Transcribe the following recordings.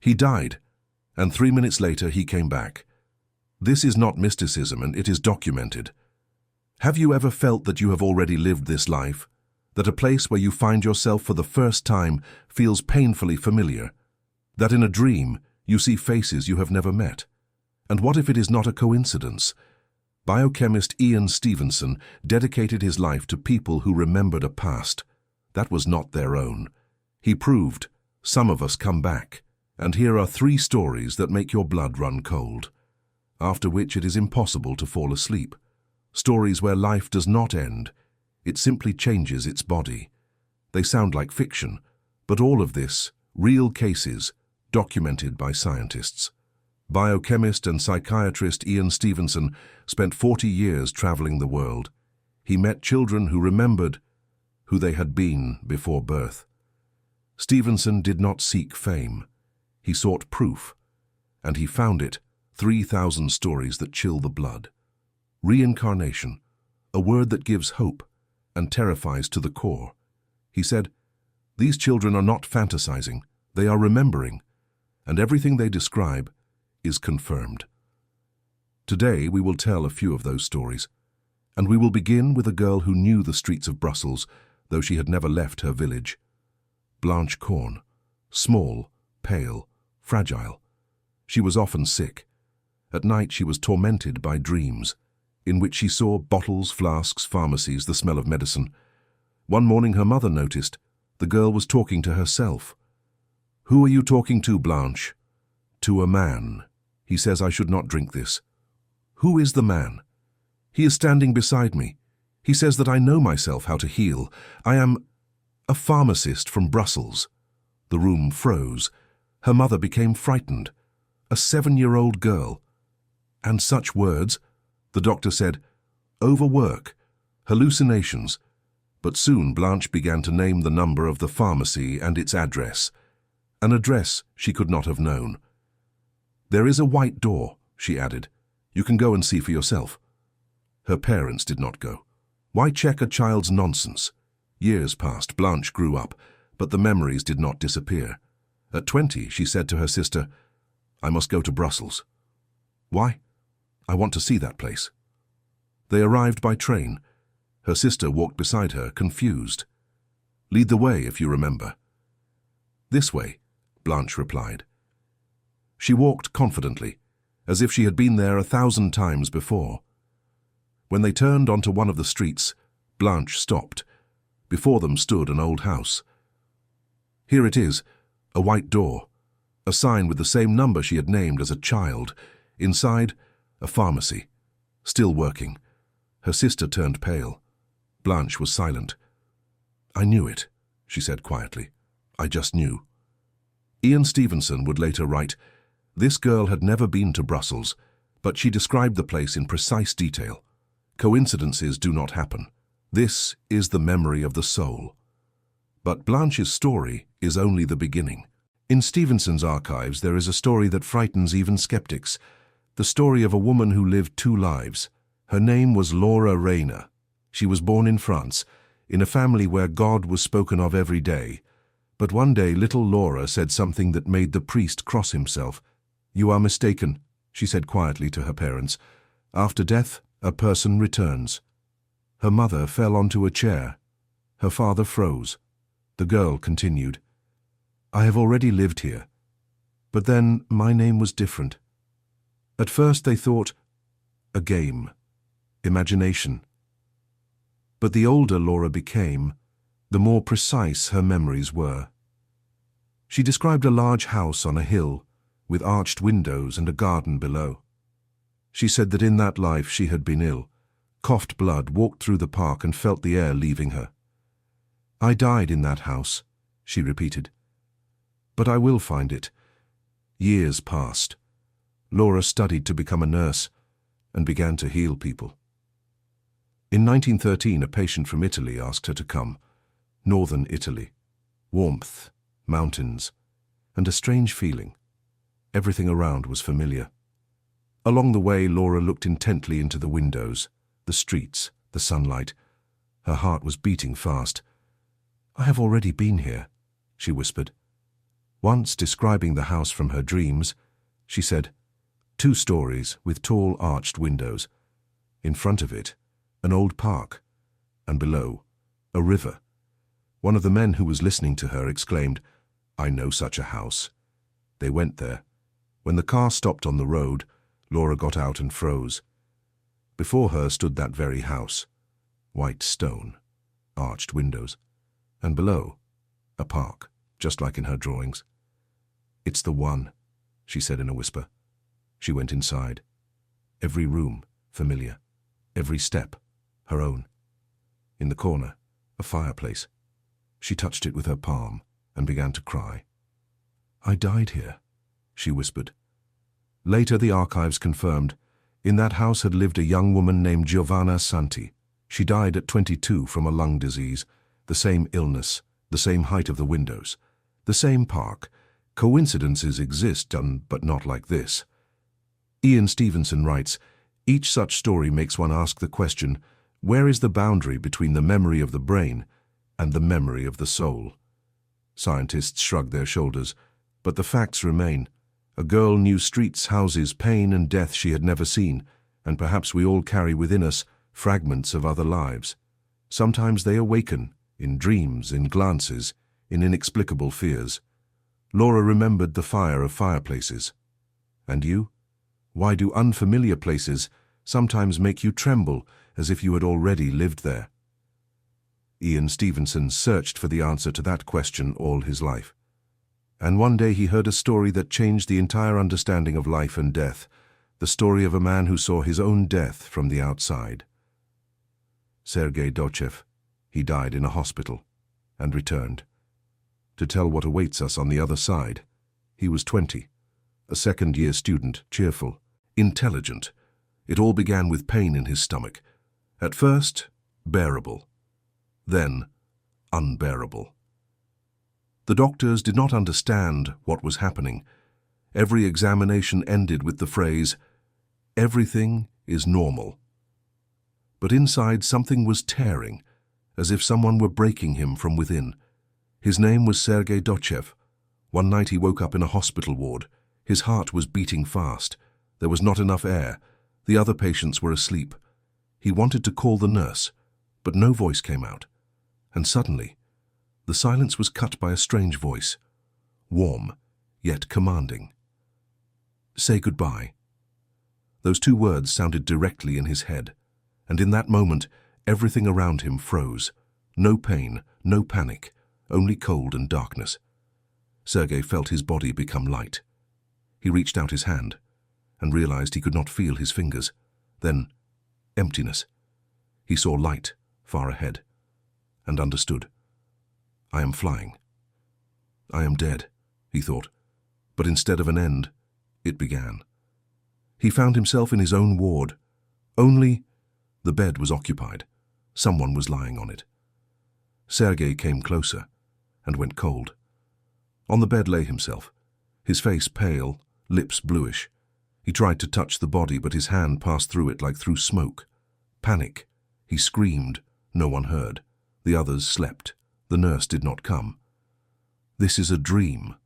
He died, and 3 minutes later he came back. This is not mysticism, and it is documented. Have you ever felt that you have already lived this life? That a place where you find yourself for the first time feels painfully familiar? That in a dream you see faces you have never met? And what if it is not a coincidence? Biochemist Stevenson dedicated his life to people who remembered a past that was not their own. He proved, some of us come back, and here are 3 stories that make your blood run cold, after which it is impossible to fall asleep. Stories where life does not end, it simply changes its body. They sound like fiction, but all of this, real cases, documented by scientists. Biochemist and psychiatrist Stevenson spent 40 years traveling the world. He met children who remembered who they had been before birth. Stevenson did not seek fame. He sought proof, and he found it, 3,000 stories that chill the blood. Reincarnation, a word that gives hope and terrifies to the core. He said, "These children are not fantasizing, they are remembering, and everything they describe is confirmed." Today we will tell a few of those stories, and we will begin with a girl who knew the streets of Brussels, though she had never left her village. Blanche Corn, small, pale, fragile. She was often sick. At night she was tormented by dreams, in which she saw bottles, flasks, pharmacies, the smell of medicine. One morning her mother noticed the girl was talking to herself. "Who are you talking to, Blanche?" "To a man. He says I should not drink this." "Who is the man?" "He is standing beside me. He says that I know myself how to heal. I am a pharmacist from Brussels." The room froze. Her mother became frightened. A 7-year-old girl. And such words. The doctor said, "Overwork, hallucinations." But soon Blanche began to name the number of the pharmacy and its address. An address she could not have known. "There is a white door," she added. "You can go and see for yourself." Her parents did not go. Why check a child's nonsense? Years passed, Blanche grew up, but the memories did not disappear. At 20, she said to her sister, "I must go to Brussels." "Why?" "I want to see that place." They arrived by train. Her sister walked beside her, confused. "Lead the way, if you remember." "This way," Blanche replied. She walked confidently, as if she had been there 1,000 times before. When they turned onto one of the streets, Blanche stopped. Before them stood an old house. Here it is, a white door, a sign with the same number she had named as a child. Inside, a pharmacy, still working. Her sister turned pale. Blanche was silent. "I knew it," she said quietly. "I just knew." Stevenson would later write, "This girl had never been to Brussels, but she described the place in precise detail. Coincidences do not happen. This is the memory of the soul." But Blanche's story is only the beginning. In Stevenson's archives there is a story that frightens even skeptics. The story of a woman who lived 2 lives. Her name was Laura Rayner. She was born in France, in a family where God was spoken of every day. But one day little Laura said something that made the priest cross himself. "You are mistaken," she said quietly to her parents. "After death, a person returns." Her mother fell onto a chair. Her father froze. The girl continued, "I have already lived here. But then my name was different. At first they thought, a game, imagination. But the older Laura became, the more precise her memories were. She described a large house on a hill, with arched windows and a garden below. She said that in that life she had been ill, coughed blood, walked through the park and felt the air leaving her. "I died in that house," she repeated. "But I will find it." Years passed. Laura studied to become a nurse and began to heal people. In 1913, a patient from Italy asked her to come. Northern Italy. Warmth, mountains, and a strange feeling. Everything around was familiar. Along the way, Laura looked intently into the windows, the streets, the sunlight. Her heart was beating fast. "I have already been here," she whispered. Once, describing the house from her dreams, she said, 2 stories with tall arched windows. In front of it, an old park, and below, a river. One of the men who was listening to her exclaimed, "I know such a house." They went there. When the car stopped on the road, Laura got out and froze. Before her stood that very house, white stone, arched windows, and below, a park, just like in her drawings. "It's the one," she said in a whisper. She went inside. Every room, familiar. Every step, her own. In the corner, a fireplace. She touched it with her palm and began to cry. "I died here," she whispered. Later, the archives confirmed, in that house had lived a young woman named Giovanna Santi. She died at 22 from a lung disease, the same illness, the same height of the windows, the same park. Coincidences exist, but not like this. Ian Stevenson writes, each such story makes one ask the question, where is the boundary between the memory of the brain and the memory of the soul? Scientists shrug their shoulders, but the facts remain. A girl knew streets, houses, pain and death she had never seen, and perhaps we all carry within us fragments of other lives. Sometimes they awaken, in dreams, in glances, in inexplicable fears. Laura remembered the fire of fireplaces. And you? Why do unfamiliar places sometimes make you tremble as if you had already lived there? Ian Stevenson searched for the answer to that question all his life. And one day he heard a story that changed the entire understanding of life and death, the story of a man who saw his own death from the outside. Sergei Dochev. He died in a hospital and returned to tell what awaits us on the other side. He was 20, a second-year student, cheerful, intelligent. It all began with pain in his stomach. At first, bearable. Then, unbearable. The doctors did not understand what was happening. Every examination ended with the phrase, "Everything is normal." But inside something was tearing, as if someone were breaking him from within. His name was Sergei Dochev. One night he woke up in a hospital ward. His heart was beating fast. There was not enough air. The other patients were asleep. He wanted to call the nurse, but no voice came out. And suddenly, the silence was cut by a strange voice, warm, yet commanding. "Say goodbye." Those 2 words sounded directly in his head, and in that moment, everything around him froze. No pain, no panic, only cold and darkness. Sergei felt his body become light. He reached out his hand and realized he could not feel his fingers. Then, emptiness. He saw light far ahead and understood. I am flying. I am dead, he thought, but instead of an end, it began. He found himself in his own ward. Only the bed was occupied. Someone was lying on it. Sergei came closer and went cold. On the bed lay himself, his face pale, lips bluish. He tried to touch the body, but his hand passed through it like through smoke. Panic. He screamed. No one heard. The others slept. The nurse did not come. "This is a dream.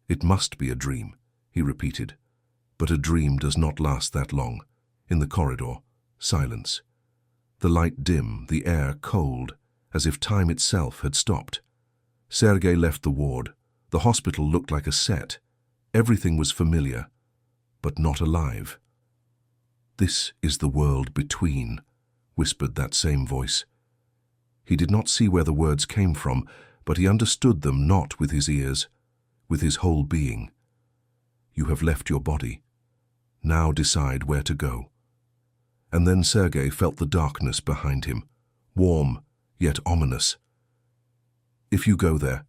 It must be a dream," he repeated. But a dream does not last that long. In the corridor, silence. The light dim, the air cold, as if time itself had stopped. Sergei left the ward. The hospital looked like a set. Everything was familiar, but not alive. "This is the world between," whispered that same voice. He did not see where the words came from, but he understood them not with his ears, with his whole being. "You have left your body. Now decide where to go." And then Sergei felt the darkness behind him, warm yet ominous. "If you go there,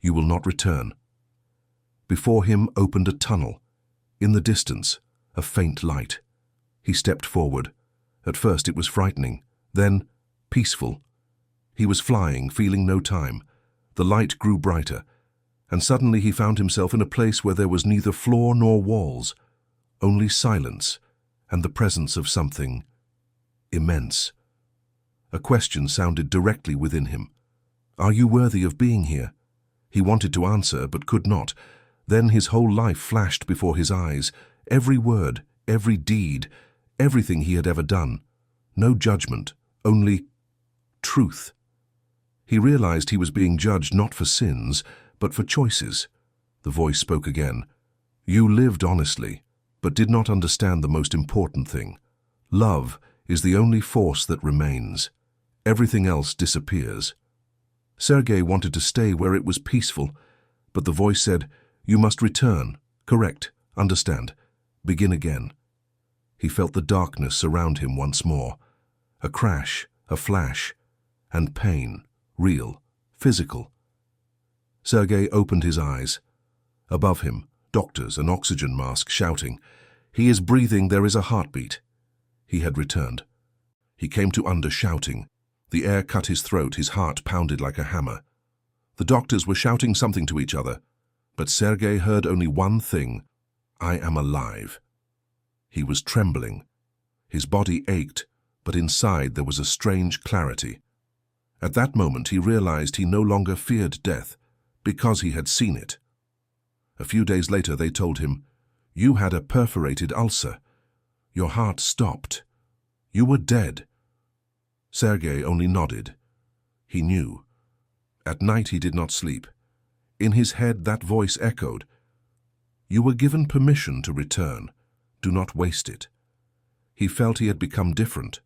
you will not return." Before him opened a tunnel. In the distance, a faint light. He stepped forward. At first it was frightening, then peaceful. He was flying, feeling no time. The light grew brighter, and suddenly he found himself in a place where there was neither floor nor walls, only silence and the presence of something immense. A question sounded directly within him. "Are you worthy of being here?" He wanted to answer, but could not. Then his whole life flashed before his eyes, every word, every deed, everything he had ever done. No judgment, only truth. He realized he was being judged not for sins, but for choices. The voice spoke again. You lived honestly, but did not understand the most important thing. Love is the only force that remains. Everything else disappears. Sergei wanted to stay where it was peaceful, but the voice said, You must return, correct, understand, begin again. He felt the darkness surround him once more. A crash, a flash, and pain, real, physical. Sergei opened his eyes. Above him, doctors, an oxygen mask shouting, He is breathing, there is a heartbeat. He had returned. He came to under shouting. The air cut his throat, his heart pounded like a hammer. The doctors were shouting something to each other, but Sergei heard only one thing, I am alive. He was trembling. His body ached, but inside there was a strange clarity. At that moment he realized he no longer feared death, because he had seen it. A few days later they told him, You had a perforated ulcer. Your heart stopped. You were dead. Sergei only nodded. He knew. At night he did not sleep. In his head that voice echoed, You were given permission to return. Do not waste it. He felt he had become different.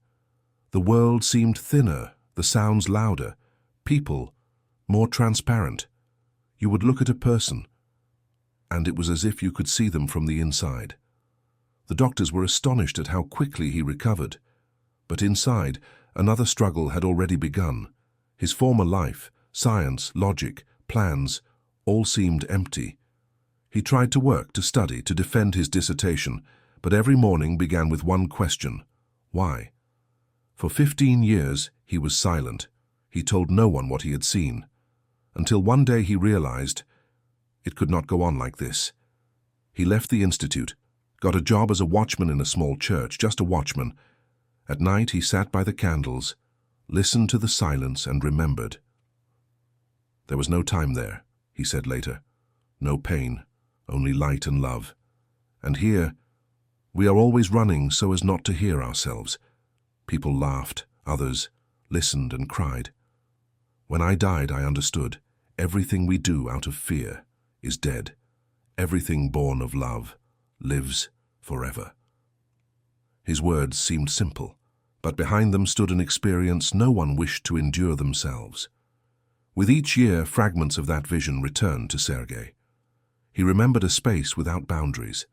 The world seemed thinner, the sounds louder, people more transparent. You would look at a person, and it was as if you could see them from the inside. The doctors were astonished at how quickly he recovered. But inside, another struggle had already begun. His former life, science, logic, plans, all seemed empty. He tried to work, to study, to defend his dissertation, but every morning began with one question: why? For 15 years he was silent. He told no one what he had seen. Until one day he realized it could not go on like this. He left the institute, got a job as a watchman in a small church, just a watchman. At night he sat by the candles, listened to the silence and remembered. There was no time there, he said later. No pain, only light and love. And here, we are always running so as not to hear ourselves. People laughed, others listened and cried. When I died, I understood. Everything we do out of fear is dead. Everything born of love lives forever. His words seemed simple, but behind them stood an experience no one wished to endure themselves. With each year, fragments of that vision returned to Sergei. He remembered a space without boundaries.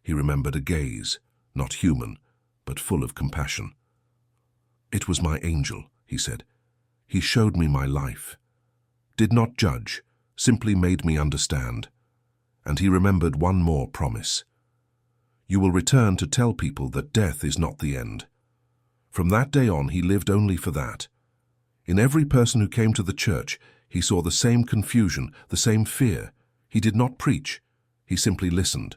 He remembered a gaze, not human, but full of compassion. It was my angel, he said. He showed me my life. Did not judge, simply made me understand. And he remembered one more promise. You will return to tell people that death is not the end. From that day on, he lived only for that. In every person who came to the church, he saw the same confusion, the same fear. He did not preach. He simply listened.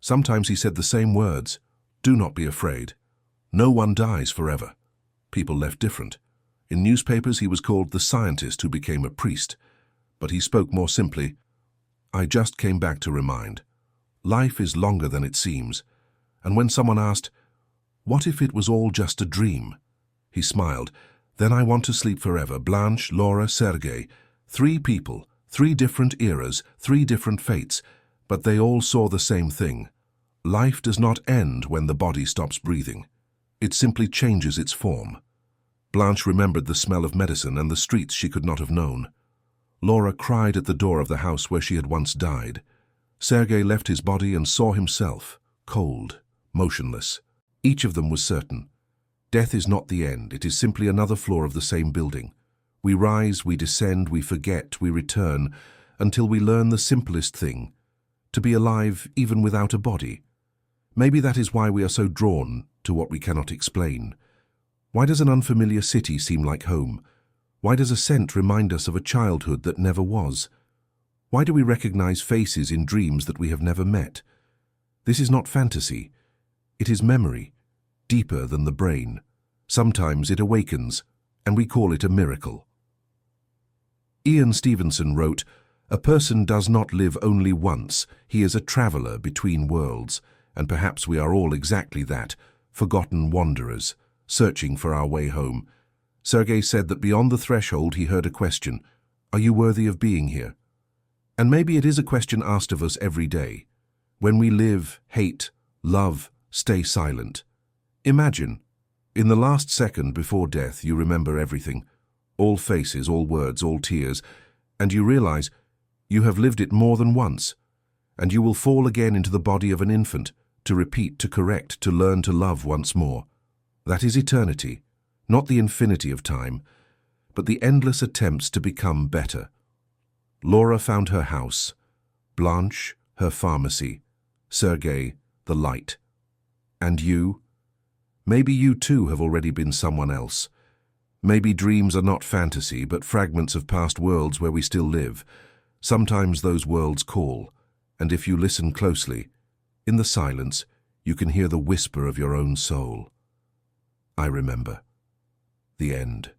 Sometimes he said the same words. Do not be afraid. No one dies forever. People left different. In newspapers, he was called the scientist who became a priest. But he spoke more simply. I just came back to remind. Life is longer than it seems. And when someone asked, what if it was all just a dream? He smiled. Then I want to sleep forever. Blanche, Laura, Sergei. 3 people, 3 different eras, 3 different fates, but they all saw the same thing. Life does not end when the body stops breathing. It simply changes its form. Blanche remembered the smell of medicine and the streets she could not have known. Laura cried at the door of the house where she had once died. Sergei left his body and saw himself, cold, motionless. Each of them was certain. Death is not the end, it is simply another floor of the same building. We rise, we descend, we forget, we return, until we learn the simplest thing, to be alive even without a body. Maybe that is why we are so drawn to what we cannot explain. Why does an unfamiliar city seem like home? Why does a scent remind us of a childhood that never was? Why do we recognize faces in dreams that we have never met? This is not fantasy. It is memory, deeper than the brain. Sometimes it awakens, and we call it a miracle. Stevenson wrote, A person does not live only once. He is a traveler between worlds, and perhaps we are all exactly that, forgotten wanderers, searching for our way home. Sergei said that beyond the threshold he heard a question, "Are you worthy of being here?" And maybe it is a question asked of us every day. When we live, hate, love, stay silent. Imagine, in the last second before death, you remember everything, all faces, all words, all tears, and you realize you have lived it more than once, and you will fall again into the body of an infant, to repeat, to correct, to learn to love once more. That is eternity, not the infinity of time, but the endless attempts to become better. Laura found her house, Blanche, her pharmacy, Sergei, the light. And you? Maybe you too have already been someone else. Maybe dreams are not fantasy, but fragments of past worlds where we still live. Sometimes those worlds call, and if you listen closely, in the silence, you can hear the whisper of your own soul. I remember. The end.